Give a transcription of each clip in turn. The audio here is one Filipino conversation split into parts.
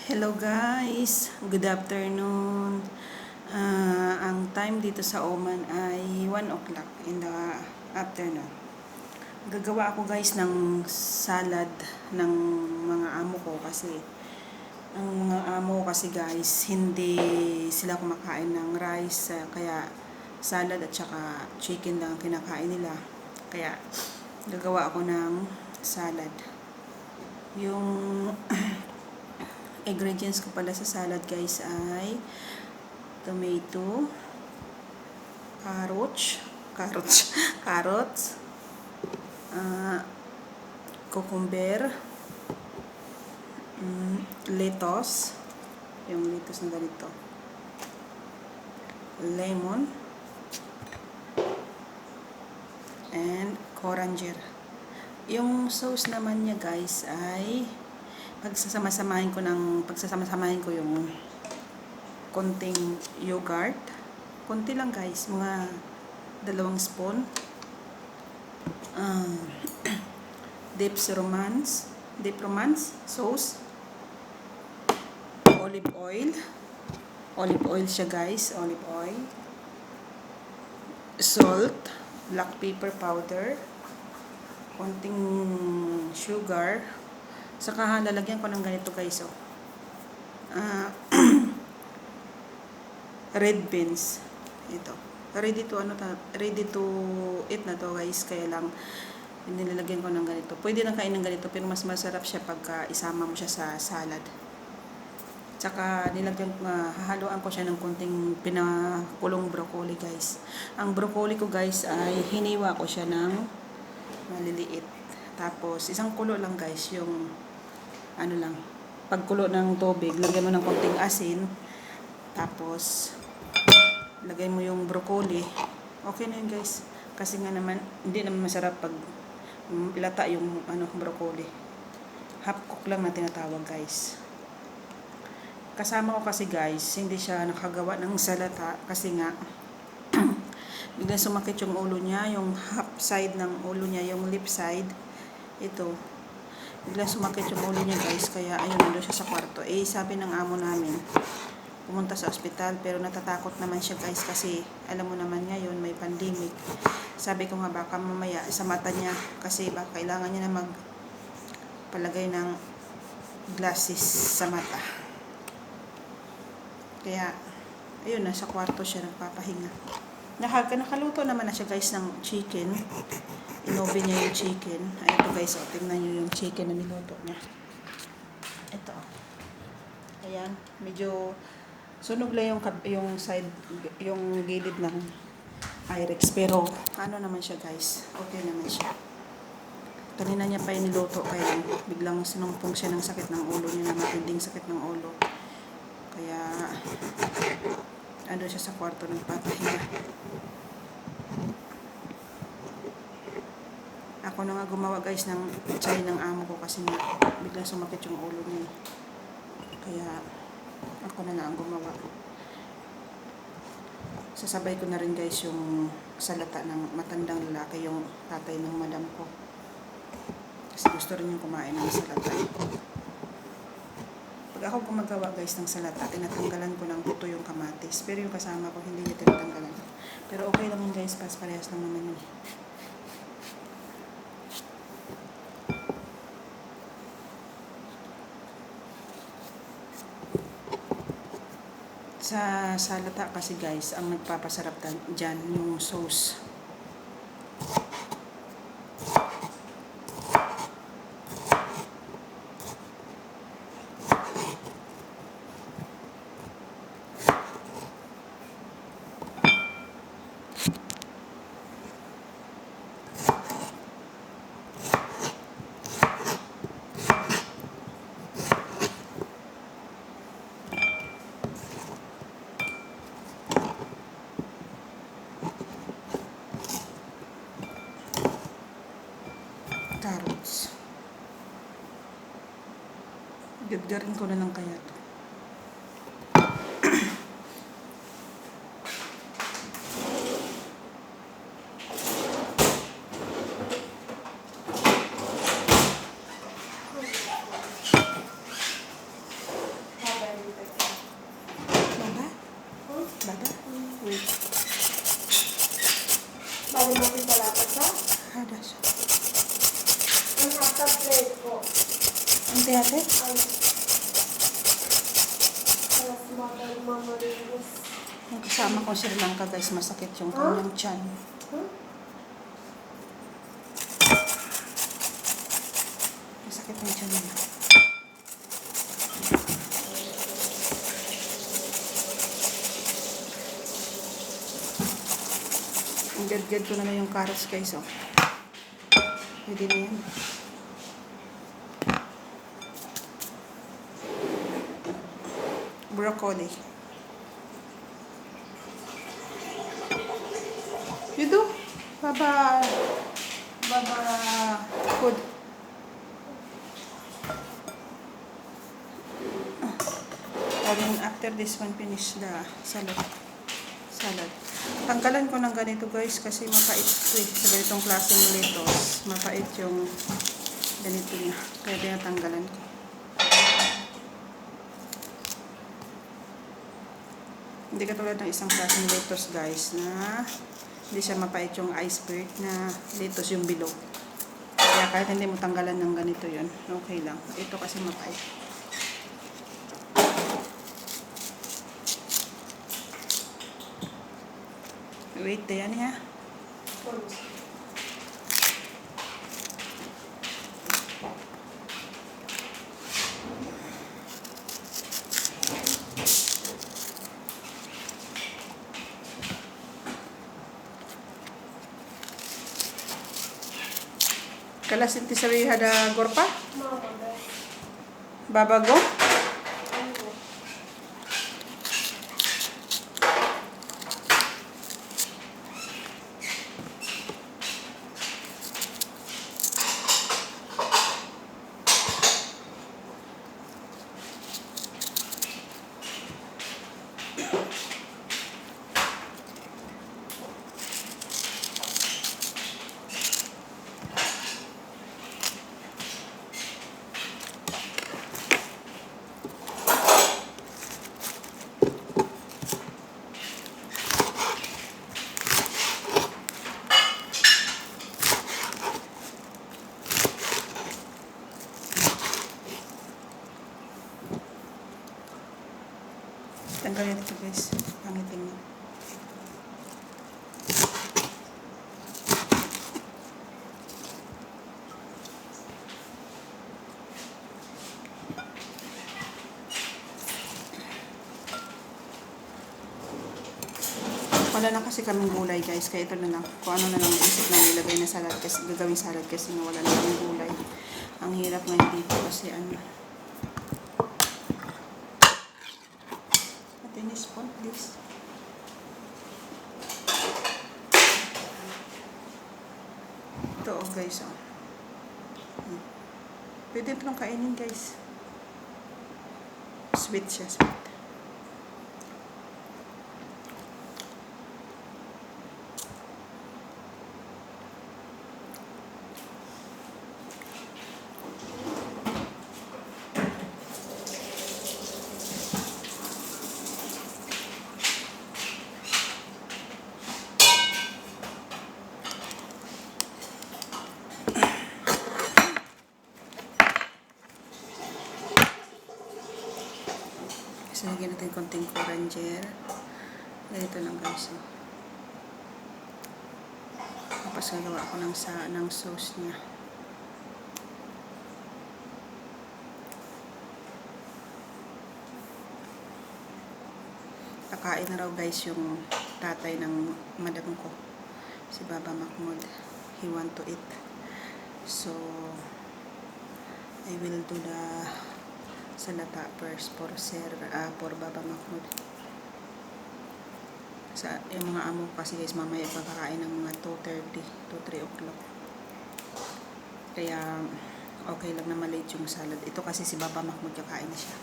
Hello guys, good afternoon. Ang time dito sa Oman ay 1 o'clock in the afternoon. Gagawa ako guys ng salad ng mga amo ko kasi ang mga amo ko kasi guys hindi sila kumakain ng rice, kaya salad at saka chicken lang ang kinakain nila. Kaya gagawa ako ng salad. Yung ingredients ko pala sa salad guys ay tomato, carrots, cucumber, lettuce, yung lettuce na ganito, lemon, and coriander. Yung sauce naman niya guys ay pagsasama-samahin ko yung konting yogurt. Konti lang guys, mga 2 spoon. Deep romance sauce. Olive oil siya guys, olive oil. Salt, black pepper powder, konting sugar. Saka lalagyan ko ng ganito guys, red beans. Ito. Ready to eat na to guys, kaya lang nilalagyan ko ng ganito. Pwede na kain ng ganito pero mas masarap siya pagka isama mo siya sa salad. Tsaka hahaluan ko siya ng konting pinakulong broccoli guys. Ang broccoli ko guys ay hiniwa ko siya ng maliliit. Tapos isang kulo lang guys, yung pagkulo ng tubig, lagyan mo ng konting asin, tapos lagay mo yung broccoli. Okay na yun guys, kasi nga naman hindi naman masarap pag ilata yung broccoli. Half cook lang na tinatawag guys. Kasama ko kasi guys, hindi siya nakagawa ng salata kasi nga biglang sumakit yung ulo niya, yung half side ng ulo niya, yung lip side. Ito, biglang sumakit yung ulo niya guys, kaya ayun, nandun siya sa kwarto. Sabi ng amo namin, pumunta sa ospital, pero natatakot naman siya guys kasi alam mo naman ngayon may pandemic. Sabi ko nga baka mamaya sa mata niya, kasi baka kailangan niya na magpalagay ng glasses sa mata. Kaya ayun, nasa kwarto siya nagpapahinga. Nakaluto naman na siya guys ng chicken. Inoven niya yung chicken. Ito guys, tingnan niyo yung chicken na niluto niya. Ito. Ayan, medyo sunog lang yung side, yung gilid ng Pyrex, pero naman siya guys, okay naman siya. Kanina niya pa yung niluto, kaya biglang sinumpong siya ng sakit ng ulo niya, na matinding sakit ng ulo. Kaya siya sa kwarto nagpapahinga. Ako na nga gumawa guys ng chai ng amo ko kasi nga biglang sumakit yung ulo niya. Kaya ako na ang gumawa. Sasabay ko na rin guys yung salata ng matandang lalaki, yung tatay ng madam ko. Kasi gusto rin yung kumain ng salata. Pag ako gumagawa guys ng salata, tinatanggalan ko ng buto yung kamatis. Pero yung kasama ko hindi niya tinatanggalan. Pero okay naman guys, parehas lang naman yun. Sa salata kasi guys, ang nagpapasarap dyan yung sauce. Carrots. Gadgarin ko na lang kaya to. ate? Yung kasama ko Sri Lanka guys, masakit yung kanyang tiyan. Masakit yung tiyan niya. Gad-gad ko na lang yung carrots guys, oh. Pwede na yan. Broccoli. You do? Baba food. And after this one, finish the salad. Tanggalan ko ng ganito guys kasi mapait ito eh. Sa ganitong klaseng lettuce, mapait yung ganito niya. Kaya tinatanggalan ko. Hindi katulad ng isang klaseng lettuce guys na hindi siya mapait yung iceberg na lettuce yung bilog. Kaya kahit hindi mo tanggalan ng ganito yun, okay lang. Ito kasi mapait. Wait, yan ya. Kalasin ti sabi hada gorpa? Babago? Tanggalin ito guys. Pangitin niya. Wala na kasi kaming gulay guys. Kaya ito na lang. Kung ano na lang isip na nilagay na salad. Kasi gagawin salad kasi wala na kaming gulay. Ang hirap ngayon dito kasi ano. Tennis point, please. Ito, oh guys, oh. Pwede ito nang kainin, guys. Sweet siya, sweet. So, lagyan natin konting coriander. Ganito lang guys. Oh. Tapos gagawa ako ng sauce niya. Kakain na raw guys yung tatay ng madam ko. Si Baba Mahmoud. He want to eat. So, I will do the salata first for Baba Mahmoud. Sa yung mga amo kasi guys mamaya pagkakain ng mga 2:30 to 3 o'clock. Kaya okay lang na malate yung salad. Ito kasi si Baba Mahmoud kakain siya.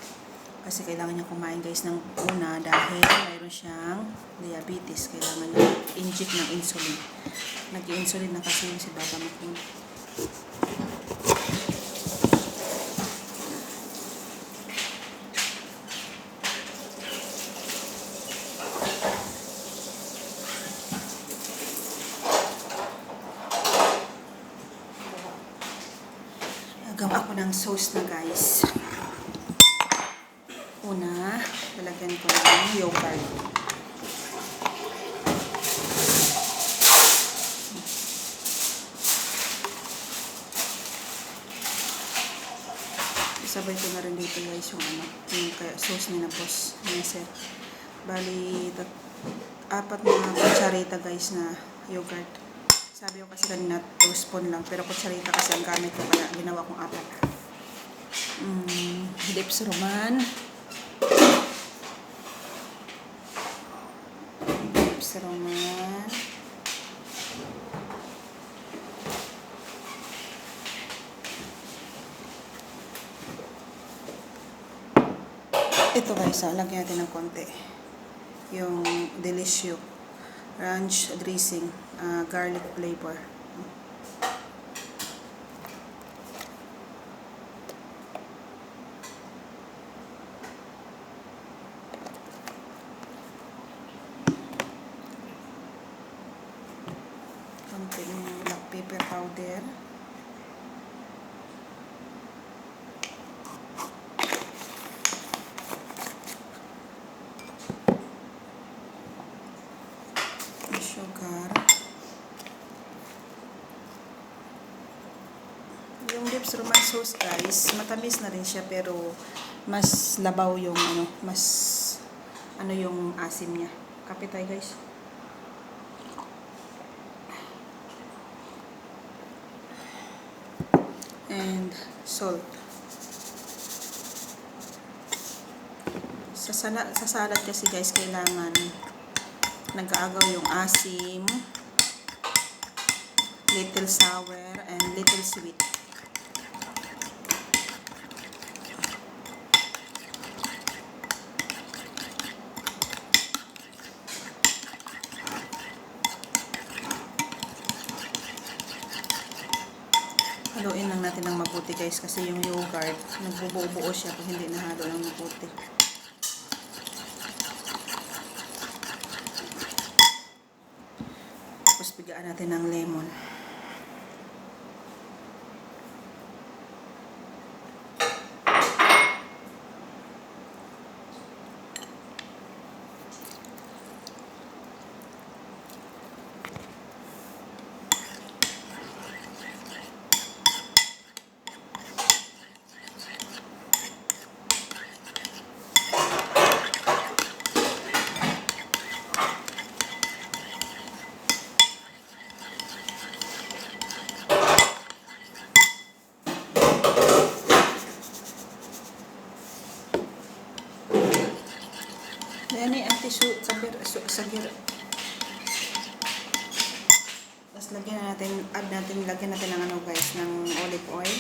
Kasi kailangan niya kumain guys ng una dahil mayroon siyang diabetes. Kailangan niya inject ng insulin. Nag-insulin na kasi yung si Baba Mahmoud. Gawa ko ng sauce na guys. Una, lalagyan ko ng yogurt. Sabay ko na rin dito guys yung yung sauce ni na boss. Sir. Bali, 4 na kutsarita guys na yogurt. Sabi ko kasi kanina 2 spoon lang. Pero kutsarita kasi ang gamit ko kaya ginawa kong 4. Dips Roman. Dips Roman. Ito guys, lagyan natin ng konti. Yung Delicious Ranch dressing, garlic flavor. Konti ng black pepper powder. Sugar. Yung Dips Roman sauce guys, matamis na rin siya pero mas labaw yung mas yung asim niya. Kape tayo guys. And salt. Sa salad kasi guys kailangan nag-aagaw yung asim, little sour, and little sweet. Haluin lang natin ng mabuti guys kasi yung yogurt, nagbubuo siya pag hindi nahalo ng mabuti. Bigyan natin ng lemon. Ayan eh, sagir. Tapos lagyan natin ng guys, ng olive oil.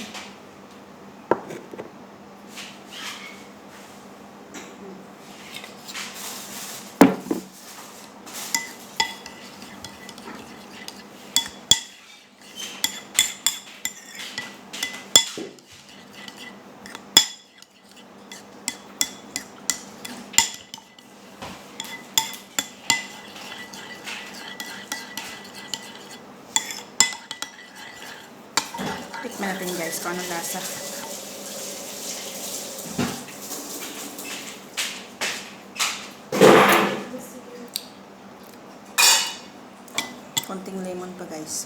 Tikman natin guys kung anong lasa. Konting lemon pa guys.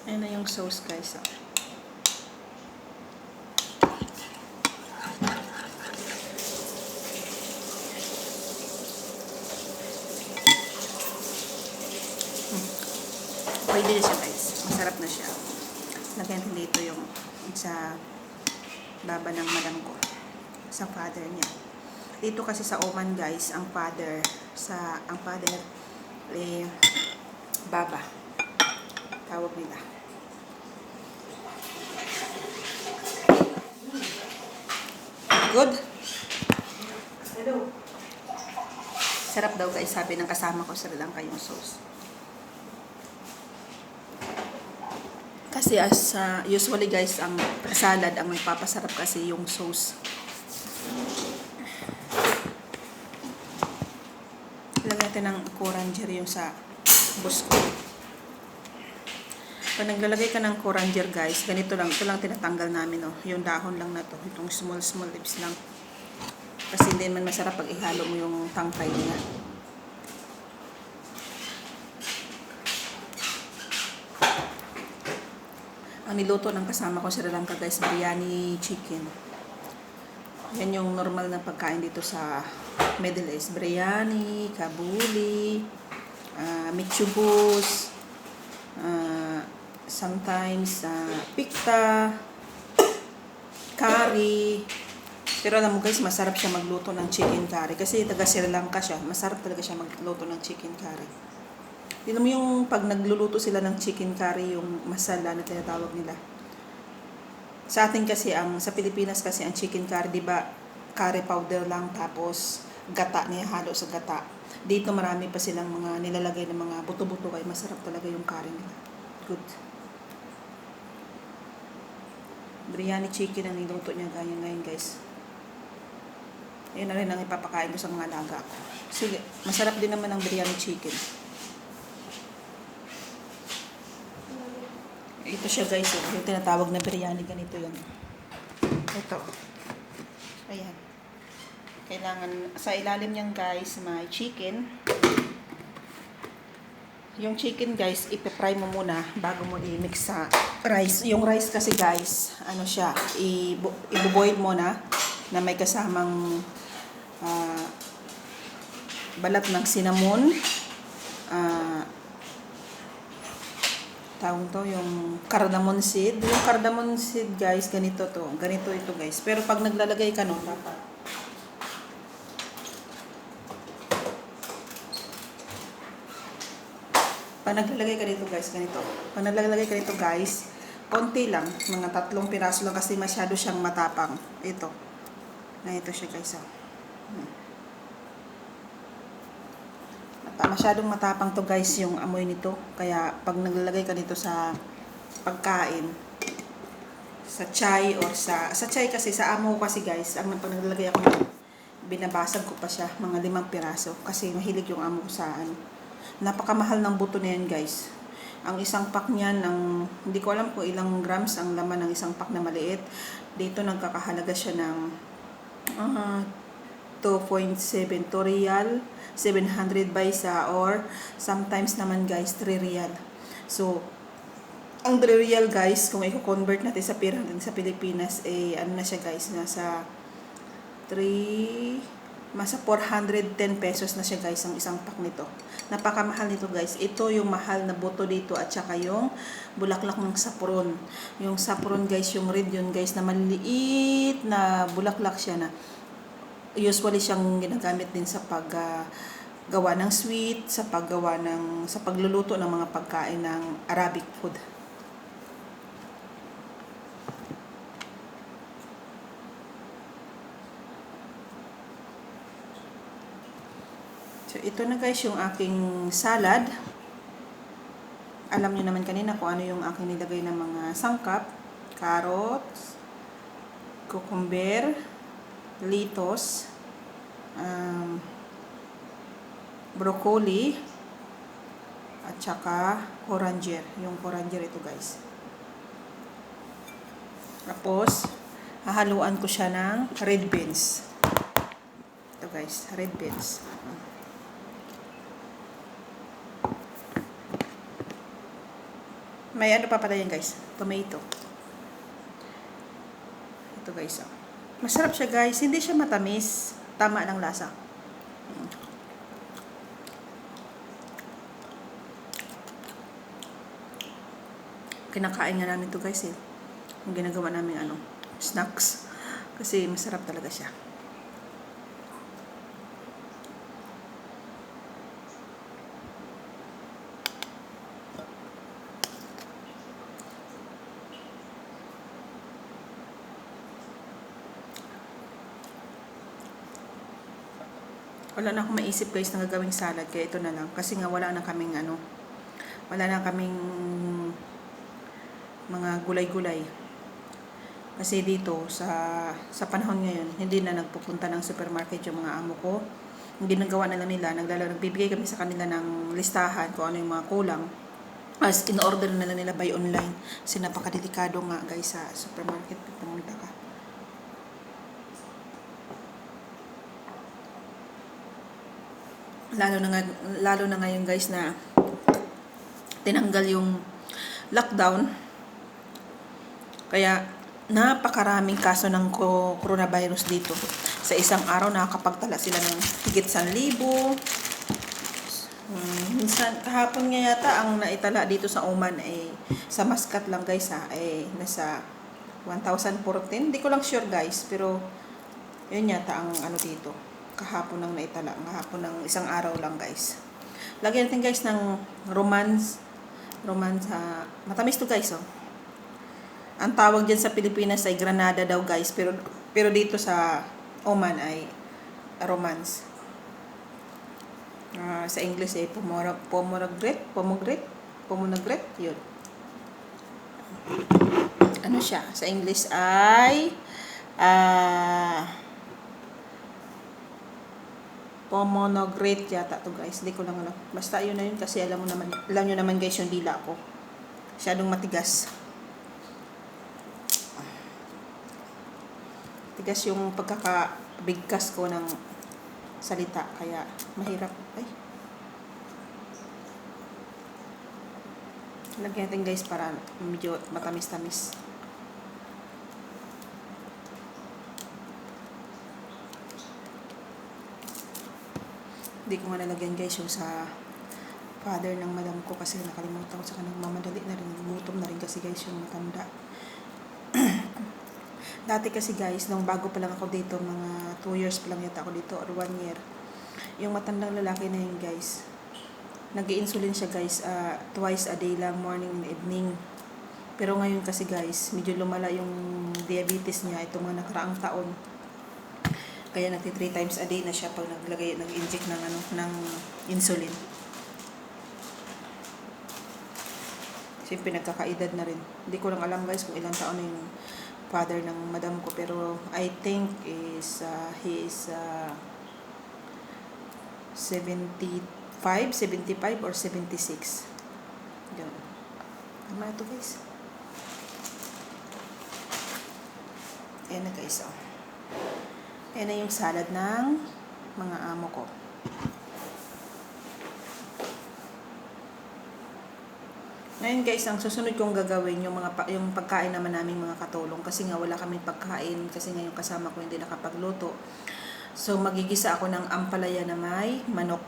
Ayan na yung sauce guys. Pwede na siya guys. Masarap na siya. Lagyan natin dito yung sa baba ng madam ko. Sa father niya. Dito kasi sa Oman guys, ang father baba. Tawag nila. Good? Hello. Sarap daw guys, sabi ng kasama ko, Sri Lanka yung sauce. Kasi usually guys, ang salad, ang nagpapasarap kasi yung sauce. Ilagay natin ng coriander yung sa busko. Pag naglalagay ka ng coriander guys, ganito lang, ito lang tinatanggal namin, oh. Yung dahon lang na to, itong small leaves lang. Kasi hindi man masarap pag ihalo mo yung tangkay niya. Ang niluto ng kasama ko Sri Lanka guys, biryani chicken. Yan yung normal na pagkain dito sa Middle East. Biryani, kabuli, michubus, sometimes pikta, curry. Pero alam mo guys, masarap siya magluto ng chicken curry. Kasi taga Sri Lanka siya. Masarap talaga siya magluto ng chicken curry. Tignan mo yung pag nagluluto sila ng chicken curry, yung masala na tinatawag nila. Sa atin kasi, sa Pilipinas kasi, ang chicken curry, di ba, curry powder lang, tapos gata niya, halo sa gata. Dito marami pa silang mga nilalagay ng mga buto-buto, kaya masarap talaga yung curry nila. Good. Biryani chicken ang niluto niya ngayon guys. Yun na rin ang ipapakain ko sa mga alaga ko. Sige, masarap din naman ang biryani chicken. Ito siya guys, yung tinatawag na biryani, ganito yun. Ito. Ayan. Kailangan, sa ilalim niyan guys, may chicken. Yung chicken guys, ipipry mo muna bago mo i-mix sa rice. Yung rice kasi guys, ano siya, i-boil mo na may kasamang balat ng cinnamon, tawag to, yung cardamom seed. Yung cardamom seed guys, ganito to. Ganito ito guys. Pero pag naglalagay ka nun, dapat pag naglalagay ka dito guys, ganito. Pag naglalagay ka dito guys, konti lang. Mga 3 piraso lang kasi masyado siyang matapang. Ito. Ganito siya guys. Masyadong matapang to guys yung amoy nito. Kaya pag naglalagay ka dito sa pagkain, sa chai or sa chai kasi, sa amo kasi guys, pag naglalagay ako nito, binabasag ko pa siya, mga 5 piraso. Kasi mahilig yung amo ko sa napakamahal ng buto na yan guys. Ang isang pack niyan, hindi ko alam kung ilang grams ang laman ng isang pack na maliit. Dito nagkakahalaga siya ng 2.7 to real, 700 by sa, or sometimes naman guys 3 real. So ang 3 real guys, kung i-convert natin sa pera natin sa Pilipinas, ano na siya guys, nasa 410 pesos na siya guys ang isang pack nito. Napakamahal nito guys. Ito yung mahal na buto dito, at saka yung bulaklak ng saffron. Yung saffron guys, yung red yun guys, na maliliit na bulaklak siya, na usually siyang ginagamit din sa paggawa ng sweet, sa pagluluto ng mga pagkain ng Arabic food. So, ito na guys yung aking salad. Alam niyo naman kanina kung ano yung aking nilagay ng mga sangkap. Carrots, cucumber, lettuce, broccoli, at saka coriander. Yung coriander ito guys. Tapos, hahaluan ko siya ng red beans. Ito guys, red beans. May ano pa pala yan guys, tomato. Ito guys, masarap siya guys, hindi siya matamis, tama ng lasa. Kinakain nga namin to guys yung ginagawa namin snacks, kasi masarap talaga siya. Wala na akong maisip guys na gagawing salad, kaya ito na lang. Kasi nga wala na kaming mga gulay-gulay. Kasi dito sa panahon ngayon, hindi na nagpupunta ng supermarket yung mga amo ko. Ang ginagawa na lang nila, nagbibigay kami sa kanila ng listahan kung ano yung mga kulang. As in-order na lang nila by online. Kasi napakadelikado nga guys sa supermarket pag pumunta ka. Lalo na ngayon guys na tinanggal yung lockdown. Kaya napakaraming kaso ng coronavirus dito. Sa isang araw nakakapagtala sila ng higit 1,000. Minsan kahapon nga yata ang naitala dito sa Oman ay sa Muscat lang guys ay nasa 1,014. Hindi ko lang sure guys, pero yun yata ang ano dito. Kahapon ang naitala, kahapon ng isang araw lang guys. Lagyan natin guys ng romance matamis to guys oh. Ang tawag diyan sa Pilipinas ay granada daw guys, pero dito sa Oman ay romance. Sa English ay pomegranate, yun. Ano siya? Sa English ay pomegranate yata to guys. Hindi ko lang alam. Basta yun na yun kasi alam nyo naman guys yung dila ko. Masyadong matigas. Tigas yung pagkakabigkas ko ng salita. Kaya mahirap. Lagyan natin guys para medyo matamis-tamis. Hindi ko nga nalagyan guys yung sa father ng madam ko kasi nakalimutan ko sa kanang mamadali na rin. Gutom na rin kasi guys yung matanda. Dati kasi guys, nung bago pa lang ako dito, mga 2 years pa lang yata ako dito or 1 year. Yung matandang lalaki na yun guys, nag-i-insulin siya guys twice a day lang, morning and evening. Pero ngayon kasi guys, medyo lumala yung diabetes niya itong mga nakaraang taon. Kaya nagti 3 times a day na siya pag nag-inject ng insulin. Siyempre nagkakaedad na rin. Hindi ko lang alam guys kung ilang taon na yung father ng madam ko, pero I think he is 75 or 76. Yan. Tama ito guys. Ayan na guys oh. Ayan na yung salad ng mga amo ko. Ngayon guys, ang susunod kong gagawin yung pagkain naman naming mga katulong kasi nga wala kaming pagkain kasi nga yung kasama ko hindi nakapagluto. So magigisa ako ng ampalaya na may manok.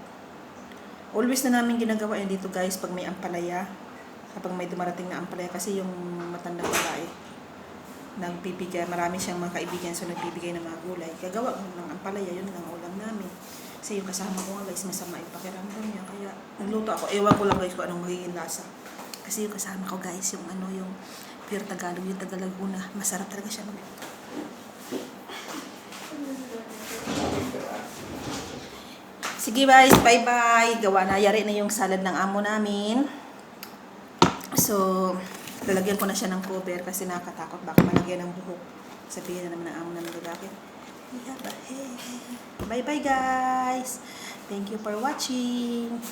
Always na namin ginagawa yun dito guys pag may ampalaya. Kapag may dumarating na ampalaya kasi yung matandang babae nagbibigay, marami siyang mga kaibigan so nagbibigay ng mga gulay. Gagawa ko ng ampalaya, yun lang ulam namin. Kasi yung kasama ko nga guys masama yung pakiramdam niya kaya nagluto ako. Ewan ko lang guys kung anong magiging lasa. Kasi yung kasama ko guys, yung pure Tagalog, yung Tagalaguna, masarap talaga siya magluto. Sige guys, bye-bye. Gawa na, yari na yung salad ng amo namin. So, lalagyan ko na siya ng cover kasi nakakatakot baka malagyan ng buhok. Sabihin na naman ng amo namin lalaki. Bye-bye guys. Thank you for watching.